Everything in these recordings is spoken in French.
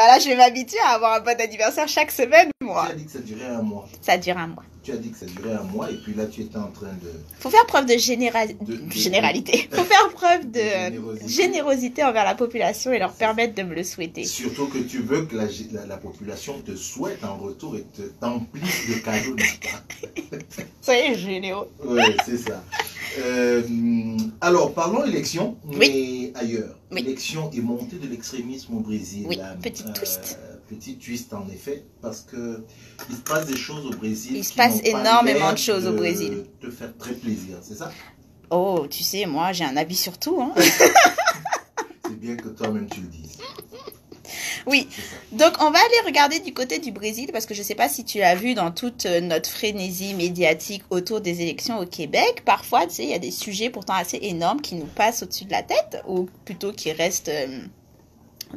là, je vais m'habituer à avoir un bon anniversaire chaque semaine, moi. Tu as dit que ça durait un mois. Ça dure un mois. Tu as dit que ça durait un mois et puis là, tu étais en train de... Faut faire preuve de généralité. Faut faire preuve de générosité envers la population et leur permettre de me le souhaiter. Surtout que tu veux que la population te souhaite en retour et te t'emplisse de cadeaux, n'est-ce pas? Soyez généreux. Oui, c'est ça. Alors, parlons élection, mais Oui. ailleurs. Oui. Élection et montée de l'extrémisme au Brésil. Oui, petit twist. Petit twist, en effet, parce que il se passe des choses au Brésil. Il se passe énormément de choses au Brésil. Te faire très plaisir, c'est ça? Oh, tu sais, moi, j'ai un avis sur tout, hein. C'est bien que toi-même tu le dises. Oui, donc on va aller regarder du côté du Brésil parce que je ne sais pas si tu as vu dans toute notre frénésie médiatique autour des élections au Québec, parfois tu sais, il y a des sujets pourtant assez énormes qui nous passent au-dessus de la tête ou plutôt qui restent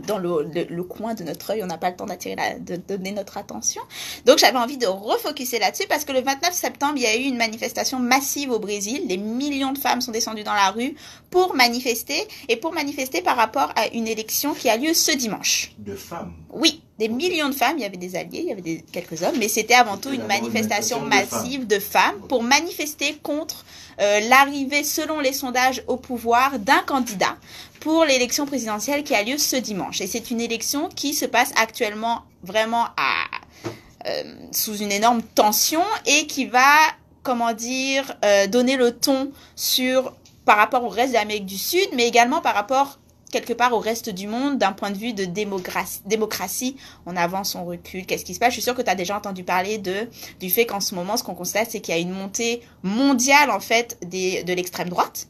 dans le coin de notre œil, on n'a pas le temps de donner notre attention. Donc j'avais envie de refocuser là-dessus parce que le 29 septembre, il y a eu une manifestation massive au Brésil. Des millions de femmes sont descendues dans la rue pour manifester par rapport à une élection qui a lieu ce dimanche. De femmes? Oui, des millions de femmes, il y avait des alliés, il y avait quelques hommes, mais c'était avant tout une manifestation massive de femmes pour manifester contre l'arrivée, selon les sondages, au pouvoir d'un candidat pour l'élection présidentielle qui a lieu ce dimanche. Et c'est une élection qui se passe actuellement vraiment sous une énorme tension et qui va, donner le ton par rapport au reste de l'Amérique du Sud, mais également par rapport quelque part au reste du monde, d'un point de vue de démocratie, on avance, on recule, qu'est-ce qui se passe? Je suis sûre que tu as déjà entendu parler du fait qu'en ce moment, ce qu'on constate, c'est qu'il y a une montée mondiale, en fait, de l'extrême droite,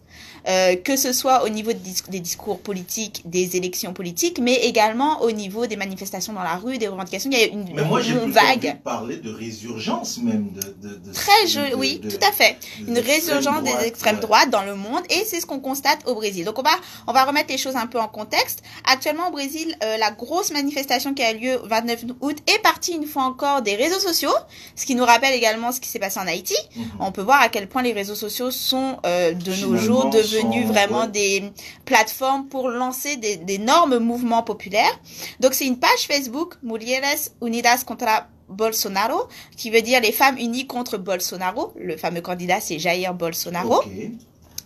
que ce soit au niveau des discours politiques, des élections politiques, mais également au niveau des manifestations dans la rue, des revendications. Il y a une mais moi, j'ai vague. Parler de résurgence même. Très joli, oui, tout à fait. Une résurgence des extrêmes droites dans le monde, et c'est ce qu'on constate au Brésil. Donc on va remettre les choses un peu en contexte. Actuellement au Brésil, la grosse manifestation qui a lieu le 29 août est partie une fois encore des réseaux sociaux, ce qui nous rappelle également ce qui s'est passé en Haïti. On peut voir à quel point les réseaux sociaux sont de nos jours devenus vraiment des plateformes pour lancer d'énormes mouvements populaires. Donc c'est une page Facebook, Mulheres Unidas contra Bolsonaro, qui veut dire les femmes unies contre Bolsonaro. Le fameux candidat, c'est Jair Bolsonaro. Okay.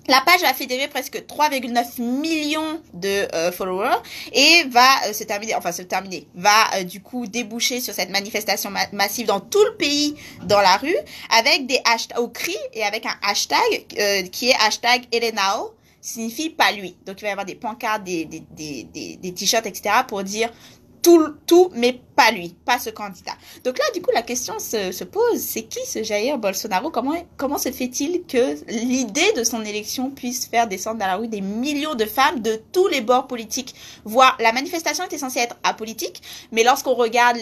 La page va fédérer presque 3,9 millions de followers et va du coup déboucher sur cette manifestation massive dans tout le pays, dans la rue, avec des hashtags au cri et avec un hashtag qui est hashtag Elenao, signifie pas lui. Donc il va y avoir des pancartes, des t-shirts, etc. pour dire tout, mais pas lui, pas ce candidat. Donc là, du coup, la question se pose, c'est qui ce Jair Bolsonaro? Comment se fait-il que l'idée de son élection puisse faire descendre dans la rue des millions de femmes de tous les bords politiques? Voire, la manifestation était censée être apolitique, mais lorsqu'on regarde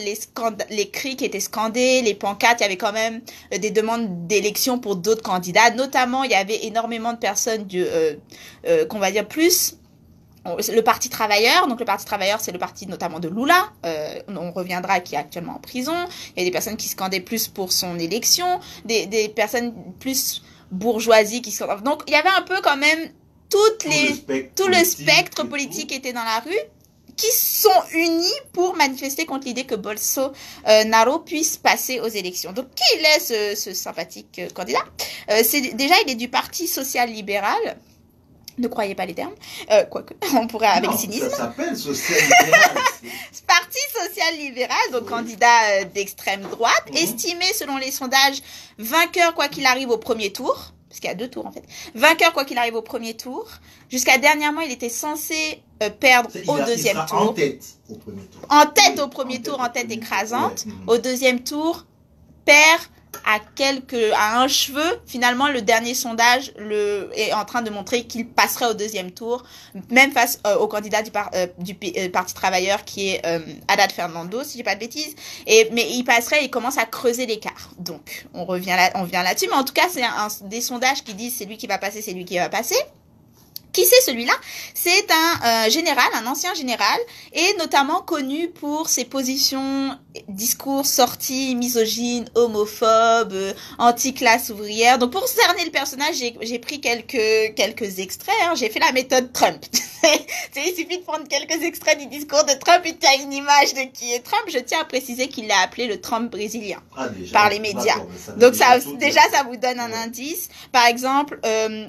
les cris qui étaient scandés, les pancartes, il y avait quand même des demandes d'élection pour d'autres candidats. Notamment, il y avait énormément de personnes qu'on va dire plus... Le Parti travailleur, donc le Parti travailleur, c'est le parti notamment de Lula, on reviendra, qui est actuellement en prison. Il y a des personnes qui scandaient plus pour son élection, des personnes plus bourgeoisie qui scandent. Donc il y avait un peu quand même tout le spectre politique était dans la rue, qui sont unis pour manifester contre l'idée que Bolsonaro puisse passer aux élections. Donc qui est ce sympathique candidat? Il est du Parti social-libéral. Ne croyez pas les termes, quoique on pourrait avec cynisme. Ça s'appelle social-libéral. Parti social-libéral, donc candidat d'extrême droite, estimé selon les sondages vainqueur quoi qu'il arrive au premier tour, parce qu'il y a 2 tours en fait, vainqueur quoi qu'il arrive au premier tour. Jusqu'à dernièrement, il était censé perdre au deuxième tour. En tête au premier tour. En tête au premier tour, en tête écrasante. Ouais. Au deuxième tour, perd à un cheveu. Finalement, le dernier sondage est en train de montrer qu'il passerait au deuxième tour, même face au candidat du Parti travailleur qui est Haddad Fernando, si j'ai pas de bêtises. Mais il passerait, il commence à creuser l'écart. Donc, on vient là-dessus. Mais en tout cas, c'est des sondages qui disent c'est lui qui va passer, c'est lui qui va passer. Qui c'est celui-là? C'est un général, un ancien général, et notamment connu pour ses positions, discours sortis, misogynes, homophobes, anti-classe ouvrière. Donc pour cerner le personnage, j'ai pris quelques extraits. Hein. J'ai fait la méthode Trump. Il suffit de prendre quelques extraits du discours de Trump et tu as une image de qui est Trump. Je tiens à préciser qu'il l'a appelé le Trump brésilien par les médias. Donc ça vous donne un indice. Par exemple,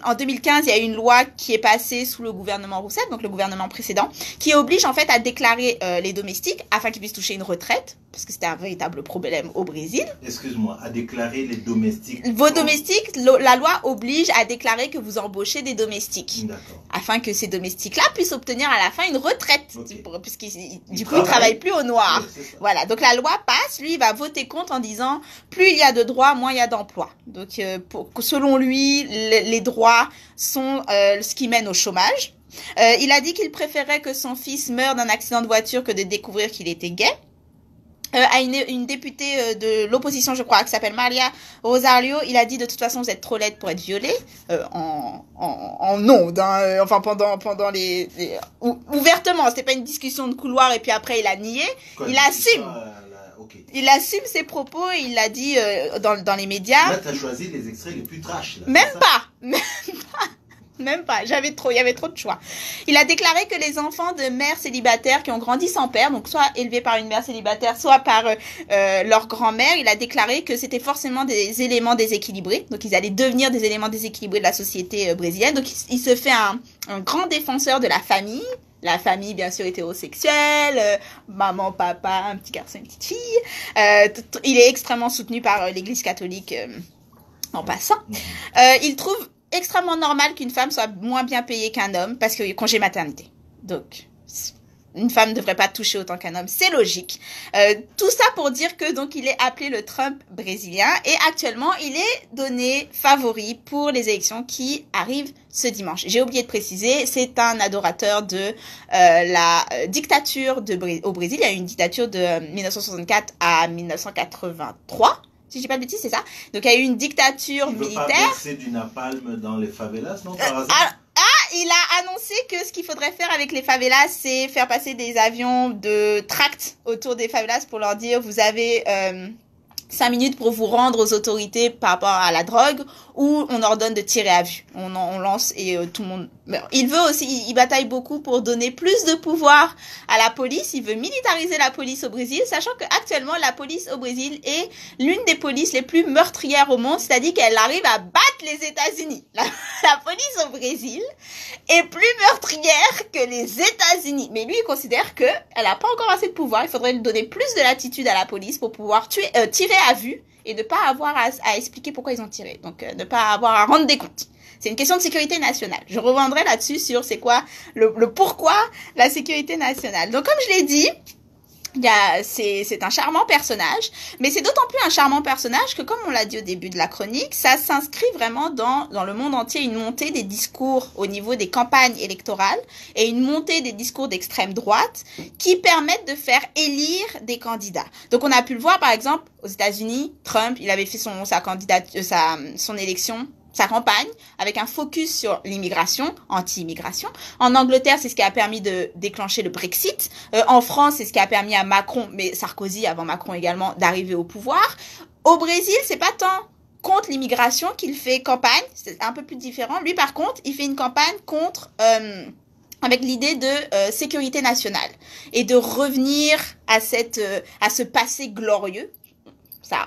en 2015, il y a eu une loi qui est passée sous le gouvernement Rousseff, donc le gouvernement précédent, qui oblige en fait à déclarer les domestiques afin qu'ils puissent toucher une retraite, parce que c'était un véritable problème au Brésil. Excuse-moi, à déclarer les domestiques. Vos domestiques, la loi oblige à déclarer que vous embauchez des domestiques. D'accord. Afin que ces domestiques-là puissent obtenir à la fin une retraite. Okay. Puisqu'ils du coup, ils travaillent plus au noir. Oui, voilà. Donc la loi passe, lui, il va voter contre en disant plus il y a de droits, moins il y a d'emplois. Donc selon lui, les droits sont ce qui mène au chômage. Il a dit qu'il préférait que son fils meure d'un accident de voiture que de découvrir qu'il était gay. À une députée de l'opposition, je crois, qui s'appelle Maria Rosario, il a dit de toute façon vous êtes trop laide pour être violée en ondes, hein, enfin pendant les ouvertement, c'était pas une discussion de couloir et puis après il a nié, il assume. Okay. Il assume ses propos et il l'a dit dans les médias. Là, tu as choisi les extraits les plus trash. Là, Même pas, il y avait trop de choix. Il a déclaré que les enfants de mères célibataires qui ont grandi sans père, donc soit élevés par une mère célibataire, soit par leur grand-mère, il a déclaré que c'était forcément des éléments déséquilibrés, donc ils allaient devenir des éléments déséquilibrés de la société brésilienne. Donc il se fait un grand défenseur de la famille. La famille, bien sûr, hétérosexuelle, maman, papa, un petit garçon, une petite fille. Il est extrêmement soutenu par l'Église catholique en passant. Il trouve extrêmement normal qu'une femme soit moins bien payée qu'un homme parce qu'il y a congé maternité. Donc, une femme ne devrait pas toucher autant qu'un homme, c'est logique. Tout ça pour dire que donc il est appelé le Trump brésilien et actuellement il est donné favori pour les élections qui arrivent ce dimanche. J'ai oublié de préciser, c'est un adorateur de la dictature au Brésil. Il y a eu une dictature de 1964 à 1983. Si je dis pas de bêtises, c'est ça. Donc, il y a eu une dictature militaire. Il veut pas verser du napalm dans les favelas, non, par hasard? Il a annoncé que ce qu'il faudrait faire avec les favelas, c'est faire passer des avions de tracts autour des favelas pour leur dire, vous avez 5 minutes pour vous rendre aux autorités par rapport à la drogue, ou on ordonne de tirer à vue. On lance et tout le monde... Il veut aussi, il bataille beaucoup pour donner plus de pouvoir à la police. Il veut militariser la police au Brésil, sachant que actuellement la police au Brésil est l'une des polices les plus meurtrières au monde, c'est-à-dire qu'elle arrive à battre les États-Unis. La police au Brésil est plus meurtrière que les États-Unis. Mais lui, il considère que elle n'a pas encore assez de pouvoir. Il faudrait lui donner plus de latitude à la police pour pouvoir tirer à vue et ne pas avoir à expliquer pourquoi ils ont tiré. Donc, ne pas avoir à rendre des comptes. C'est une question de sécurité nationale. Je reviendrai là-dessus sur c'est quoi le pourquoi la sécurité nationale. Donc, comme je l'ai dit, c'est un charmant personnage, mais c'est d'autant plus un charmant personnage que, comme on l'a dit au début de la chronique, ça s'inscrit vraiment dans le monde entier, une montée des discours au niveau des campagnes électorales et une montée des discours d'extrême droite qui permettent de faire élire des candidats. Donc on a pu le voir par exemple aux États-Unis, Trump, il avait fait son élection, sa campagne, avec un focus sur l'immigration, anti-immigration. En Angleterre, c'est ce qui a permis de déclencher le Brexit. En France, c'est ce qui a permis à Macron, mais Sarkozy avant Macron également, d'arriver au pouvoir. Au Brésil, c'est pas tant contre l'immigration qu'il fait campagne, c'est un peu plus différent. Lui, par contre, il fait une campagne contre... avec l'idée de sécurité nationale et de revenir à ce passé glorieux.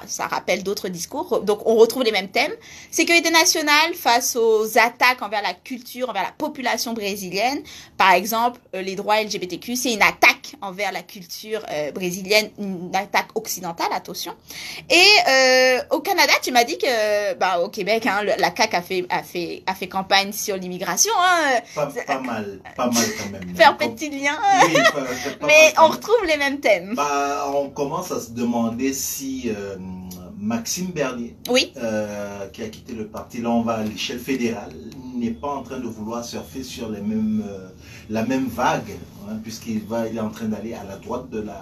Ça rappelle d'autres discours. Donc, on retrouve les mêmes thèmes. Sécurité nationale face aux attaques envers la culture, envers la population brésilienne. Par exemple, les droits LGBTQ, c'est une attaque envers la culture brésilienne, une attaque occidentale, attention. Et au Canada, tu m'as dit que, au Québec, hein, la CAQ a fait campagne sur l'immigration. Hein, pas mal quand même. Faire petit lien. Oui, mais on retrouve les mêmes thèmes. On commence à se demander si... Maxime Bernier, oui. Qui a quitté le parti, là on va à l'échelle fédérale, n'est pas en train de vouloir surfer sur la même vague hein, puisqu'il il est en train d'aller à la droite de la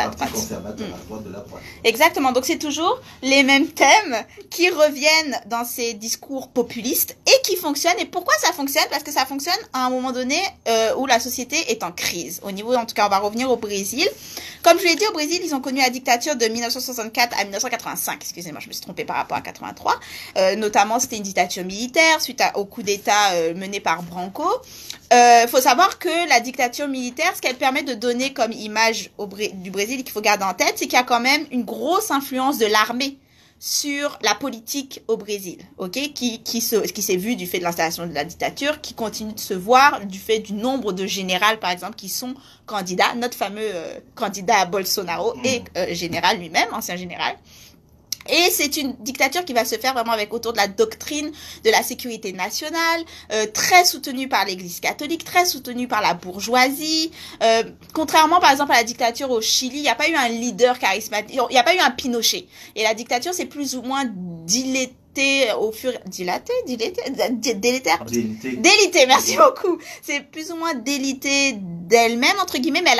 parti droite conservateur, à la droite de la droite. Exactement, donc c'est toujours les mêmes thèmes qui reviennent dans ces discours populistes et qui fonctionnent. Et pourquoi ça fonctionne? Parce que ça fonctionne à un moment donné où la société est en crise. Au niveau, en tout cas, on va revenir au Brésil. Comme je l'ai dit, au Brésil, ils ont connu la dictature de 1964 à 1985. Excusez-moi, je me suis trompée par rapport à 83. Notamment, c'était une dictature militaire suite au coup d'État mené par Branco. Faut savoir que la dictature militaire, ce qu'elle permet de donner comme image du Brésil, qu'il faut garder en tête, c'est qu'il y a quand même une grosse influence de l'armée sur la politique au Brésil, ok, qui s'est vu du fait de l'installation de la dictature, qui continue de se voir du fait du nombre de généraux, par exemple, qui sont candidats. Notre fameux candidat Bolsonaro est général lui-même, ancien général. Et c'est une dictature qui va se faire vraiment avec autour de la doctrine de la sécurité nationale, très soutenue par l'Église catholique, très soutenue par la bourgeoisie. Contrairement par exemple à la dictature au Chili, il n'y a pas eu un leader charismatique, il n'y a pas eu un Pinochet. Et la dictature c'est plus ou moins délité, merci beaucoup. C'est plus ou moins délité d'elle-même, entre guillemets, mais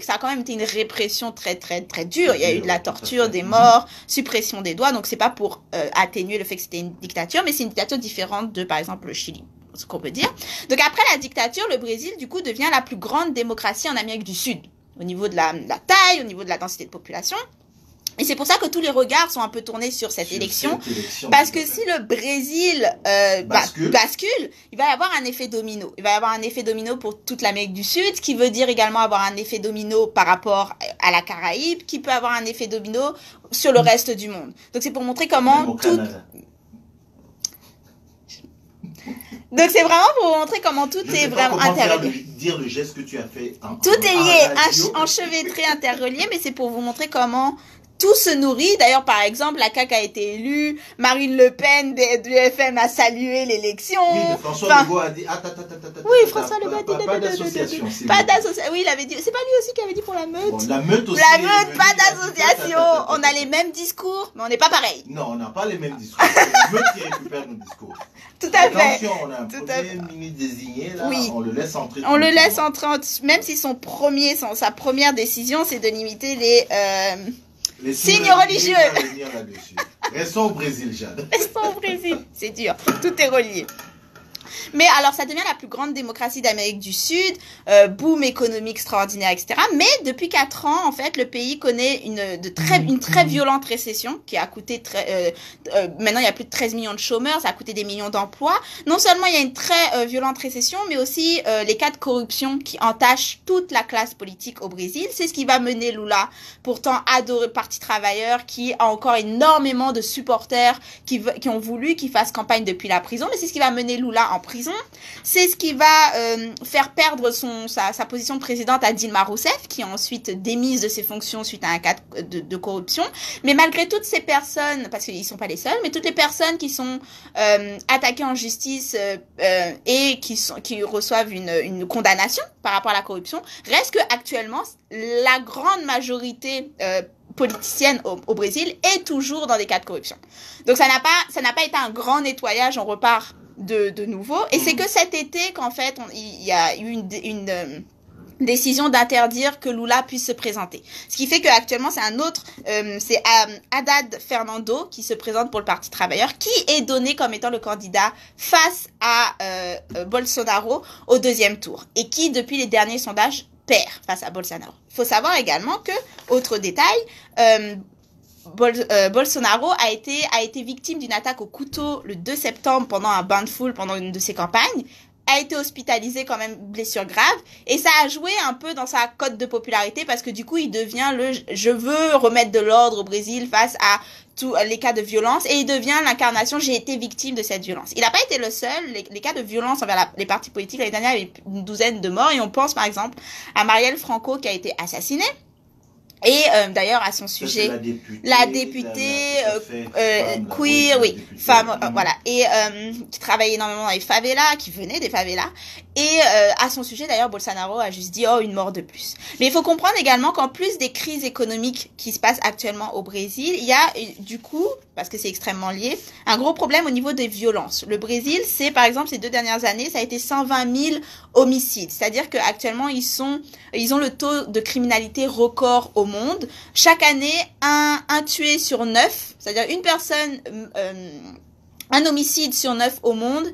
ça a quand même été une répression très, très, très dure. Il y a eu de la torture, des morts, suppression des droits, donc c'est pas pour atténuer le fait que c'était une dictature, mais c'est une dictature différente de, par exemple, le Chili, ce qu'on peut dire. Donc après la dictature, le Brésil, du coup, devient la plus grande démocratie en Amérique du Sud, au niveau de la taille, au niveau de la densité de population. Et c'est pour ça que tous les regards sont un peu tournés sur cette élection, parce que si le Brésil bascule, il va y avoir un effet domino. Il va y avoir un effet domino pour toute l'Amérique du Sud, ce qui veut dire également avoir un effet domino par rapport à la Caraïbe, qui peut avoir un effet domino sur le reste du monde. Donc c'est pour montrer comment tout... Donc c'est vraiment pour vous montrer comment tout est vraiment interrelié. Dire le geste que tu as fait. Tout est lié, enchevêtré, interrelié, mais c'est pour vous montrer comment tout se nourrit. D'ailleurs, par exemple, la CAQ a été élue, Marine Le Pen du FM a salué l'élection. Oui, François Legault a dit... Oui, François Legault a dit... Pas d'association. Pas d'association. Oui, il avait dit... C'est pas lui aussi qui avait dit pour la meute. Bon, la meute aussi. La meute, pas d'association. On a les mêmes discours, mais on n'est pas pareil. Non, on n'a pas les mêmes discours. C'est la meute qui récupère nos discours. Tout à fait. Attention, on a un premier ministre désigné, là, oui. On le laisse entrer. On le laisse entrer, même si sa première décision, c'est de limiter les signes religieux. Restons au Brésil, Jade. Restons au Brésil. C'est dur. Tout est relié. Mais alors, ça devient la plus grande démocratie d'Amérique du Sud, boom économique extraordinaire, etc. Mais depuis 4 ans, en fait, le pays connaît une très violente récession qui a coûté maintenant il y a plus de 13 millions de chômeurs, ça a coûté des millions d'emplois. Non seulement il y a une très violente récession, mais aussi les cas de corruption qui entachent toute la classe politique au Brésil. C'est ce qui va mener Lula, pourtant adoré Parti travailleur, qui a encore énormément de supporters qui ont voulu qu'il fasse campagne depuis la prison, mais c'est ce qui va mener Lula en prison. C'est ce qui va faire perdre sa position de présidente à Dilma Rousseff, qui est ensuite démise de ses fonctions suite à un cas de corruption. Mais malgré toutes ces personnes, parce qu'ils ne sont pas les seuls, mais toutes les personnes qui sont attaquées en justice et qui reçoivent une condamnation par rapport à la corruption, reste que actuellement la grande majorité politicienne au Brésil est toujours dans des cas de corruption. Donc ça n'a pas été un grand nettoyage, on repart de nouveau. Et c'est que cet été qu'en fait, il y a eu une décision d'interdire que Lula puisse se présenter. Ce qui fait qu'actuellement, c'est Haddad Fernando qui se présente pour le Parti travailleur, qui est donné comme étant le candidat face à Bolsonaro au 2e tour. Et qui, depuis les derniers sondages, perd face à Bolsonaro. Il faut savoir également que, autre détail, Bolsonaro a été victime d'une attaque au couteau le 2 septembre pendant un bain de foule pendant une de ses campagnes, a été hospitalisé quand même, blessure grave, et ça a joué un peu dans sa cote de popularité parce que du coup il devient je veux remettre de l'ordre au Brésil face à tous les cas de violence, et il devient l'incarnation j'ai été victime de cette violence. Il n'a pas été le seul, les cas de violence envers les partis politiques l'année dernière, il y avait une douzaine de morts, et on pense par exemple à Marielle Franco qui a été assassinée. Et d'ailleurs, à son sujet, la députée queer, oui, femme, voilà, et qui travaille énormément dans les favelas, qui venait des favelas. Et à son sujet, d'ailleurs, Bolsonaro a juste dit, oh, une mort de plus. Mais il faut comprendre également qu'en plus des crises économiques qui se passent actuellement au Brésil, il y a du coup, parce que c'est extrêmement lié, un gros problème au niveau des violences. Le Brésil, c'est par exemple ces 2 dernières années, ça a été 120 000 homicides. C'est-à-dire qu'actuellement, ils ont le taux de criminalité record au monde. Chaque année, un tué sur 9, c'est-à-dire une personne, un homicide sur 9 au monde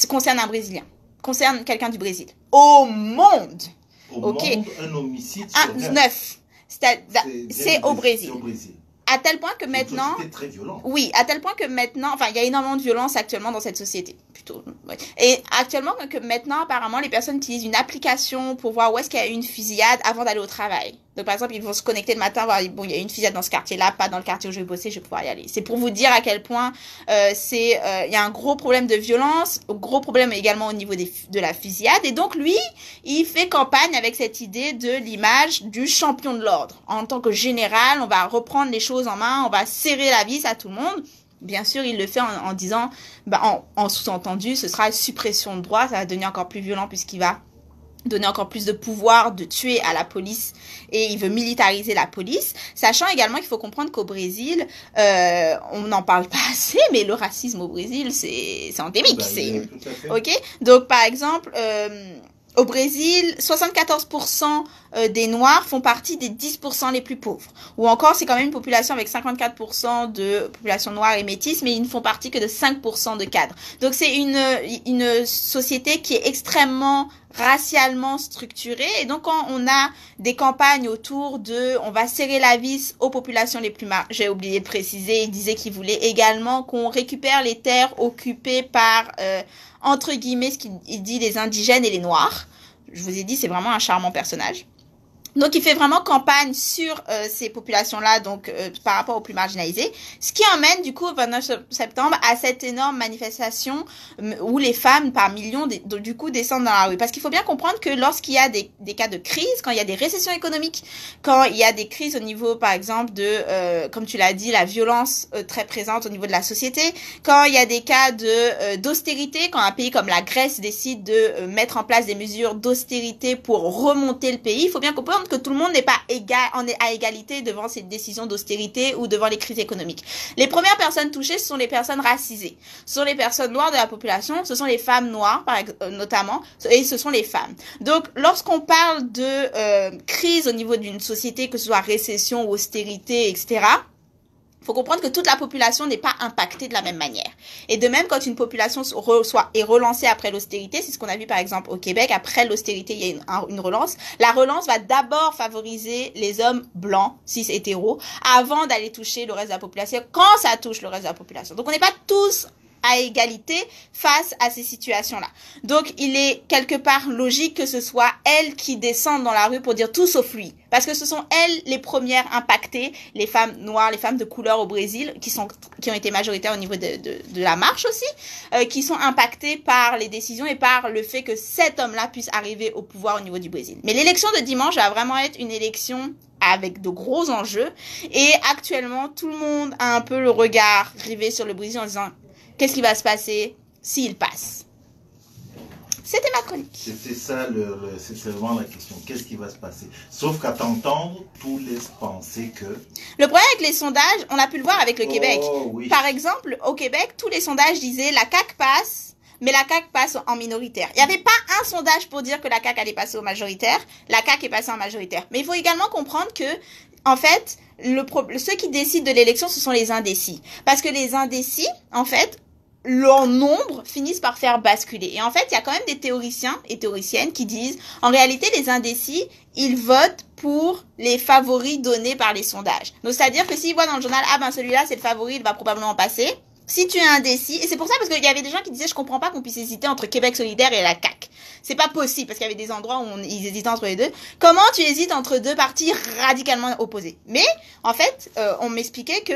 concerne un Brésilien, concerne quelqu'un du Brésil. Au monde. Au monde, un homicide sur 9. C'est au Brésil. À tel point que maintenant, c'est très violent. Oui, à tel point que maintenant, enfin, il y a énormément de violence actuellement dans cette société, plutôt. Ouais. Et actuellement, que maintenant, apparemment, les personnes utilisent une application pour voir où est-ce qu'il y a eu une fusillade avant d'aller au travail. Donc, par exemple, ils vont se connecter le matin, voir, bon, il y a eu une fusillade dans ce quartier-là, pas dans le quartier où je vais bosser, je vais pouvoir y aller. C'est pour vous dire à quel point il y a un gros problème de violence, gros problème également au niveau de la fusillade. Et donc, lui, il fait campagne avec cette idée de l'image du champion de l'ordre. En tant que général, on va reprendre les choses en main, on va serrer la vis à tout le monde. Bien sûr, il le fait en disant, en sous-entendu, ce sera suppression de droit, ça va devenir encore plus violent puisqu'il va donner encore plus de pouvoir de tuer à la police et il veut militariser la police, sachant également qu'il faut comprendre qu'au Brésil, on n'en parle pas assez, mais le racisme au Brésil, c'est endémique. Ok. Donc, par exemple, au Brésil, 74% des Noirs font partie des 10% les plus pauvres. Ou encore, c'est quand même une population avec 54% de population noire et métisse, mais ils ne font partie que de 5% de cadres. Donc, c'est une société qui est extrêmement racialement structurée. Et donc, quand on a des campagnes autour de, on va serrer la vis aux populations les plus j'ai oublié de préciser, il disait qu'il voulait également qu'on récupère les terres occupées par, entre guillemets, ce qu'il dit, les indigènes et les noirs. Je vous ai dit, c'est vraiment un charmant personnage. Donc, il fait vraiment campagne sur ces populations-là, donc par rapport aux plus marginalisés, ce qui emmène du coup au 29 septembre à cette énorme manifestation où les femmes par millions du coup descendent dans la rue. Parce qu'il faut bien comprendre que lorsqu'il y a des cas de crise, quand il y a des récessions économiques, quand il y a des crises au niveau par exemple de, comme tu l'as dit, la violence très présente au niveau de la société, quand il y a des cas d'austérité, quand un pays comme la Grèce décide de mettre en place des mesures d'austérité pour remonter le pays, il faut bien comprendre que tout le monde n'est pas à égalité devant ces décisions d'austérité ou devant les crises économiques. Les premières personnes touchées, ce sont les personnes racisées. Ce sont les personnes noires de la population, ce sont les femmes noires, notamment, et ce sont les femmes. Donc, lorsqu'on parle de crise au niveau d'une société, que ce soit récession ou austérité, etc., il faut comprendre que toute la population n'est pas impactée de la même manière. Et de même, quand une population est relancée après l'austérité, c'est ce qu'on a vu par exemple au Québec, après l'austérité, il y a une relance. La relance va d'abord favoriser les hommes blancs, cis hétéros, avant d'aller toucher le reste de la population, quand ça touche le reste de la population. Donc on n'est pas tous à égalité face à ces situations-là. Donc, il est quelque part logique que ce soit elles qui descendent dans la rue pour dire tout sauf lui. Parce que ce sont elles les premières impactées, les femmes noires, les femmes de couleur au Brésil, qui ont été majoritaires au niveau de la marche aussi, qui sont impactées par les décisions et par le fait que cet homme-là puisse arriver au pouvoir au niveau du Brésil. Mais l'élection de dimanche va vraiment être une élection avec de gros enjeux. Et actuellement, tout le monde a un peu le regard rivé sur le Brésil en disant qu'est-ce qui va se passer s'il passe? C'était ma chronique. C'était ça, c'est vraiment la question. Qu'est-ce qui va se passer? Sauf qu'à t'entendre, tout laisse penser que... Le problème avec les sondages, on a pu le voir avec le Québec. Oui. Par exemple, au Québec, tous les sondages disaient la CAQ passe, mais la CAQ passe en minoritaire. Il n'y avait pas un sondage pour dire que la CAQ allait passer au majoritaire. La CAQ est passée en majoritaire. Mais il faut également comprendre que, en fait, ceux qui décident de l'élection, ce sont les indécis. Parce que les indécis, en fait, leur nombre finissent par faire basculer. Et en fait, il y a quand même des théoriciens et théoriciennes qui disent, en réalité, les indécis, ils votent pour les favoris donnés par les sondages. Donc, c'est-à-dire que s'ils voient dans le journal, ah ben celui-là, c'est le favori, il va probablement passer. Si tu es indécis, et c'est pour ça, parce qu'il y avait des gens qui disaient, je comprends pas qu'on puisse hésiter entre Québec solidaire et la CAQ. C'est pas possible, parce qu'il y avait des endroits où ils hésitaient entre les deux. Comment tu hésites entre deux partis radicalement opposés? Mais, en fait, on m'expliquait que,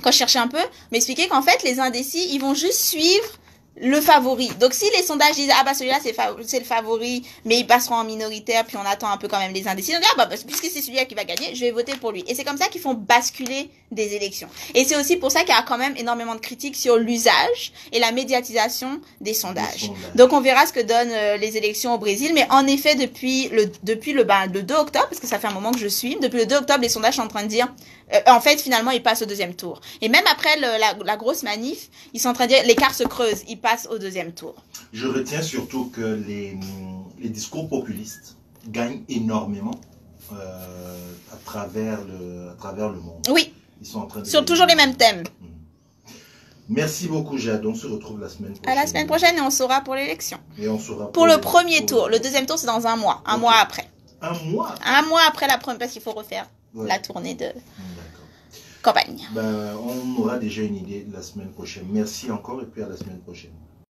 quand je cherchais un peu, m'expliquer qu'en fait, les indécis, ils vont juste suivre le favori. Donc si les sondages disent ah bah celui-là c'est le favori, mais ils passeront en minoritaire, puis on attend un peu quand même les indécis. Donc ah bah puisque c'est celui-là qui va gagner, je vais voter pour lui. Et c'est comme ça qu'ils font basculer des élections. Et c'est aussi pour ça qu'il y a quand même énormément de critiques sur l'usage et la médiatisation des sondages. Donc on verra ce que donnent les élections au Brésil, mais en effet depuis le 2 octobre, parce que ça fait un moment que je suis, depuis le 2 octobre les sondages sont en train de dire en fait finalement ils passent au deuxième tour. Et même après la grosse manif, ils sont en train de dire l'écart se creuse, ils passent au deuxième tour. Je retiens surtout que les discours populistes gagnent énormément à travers le monde. Oui. Ils sont en train de sur toujours les mêmes thèmes. Merci beaucoup, Jade. On se retrouve la semaine prochaine. À la semaine prochaine et on saura pour l'élection. Et on saura pour le premier tour. Le deuxième tour, c'est dans un mois. Un mois après. Un mois? Un mois après la première, parce qu'il faut refaire la tournée de campagne. Ben, on aura déjà une idée la semaine prochaine. Merci encore et puis à la semaine prochaine.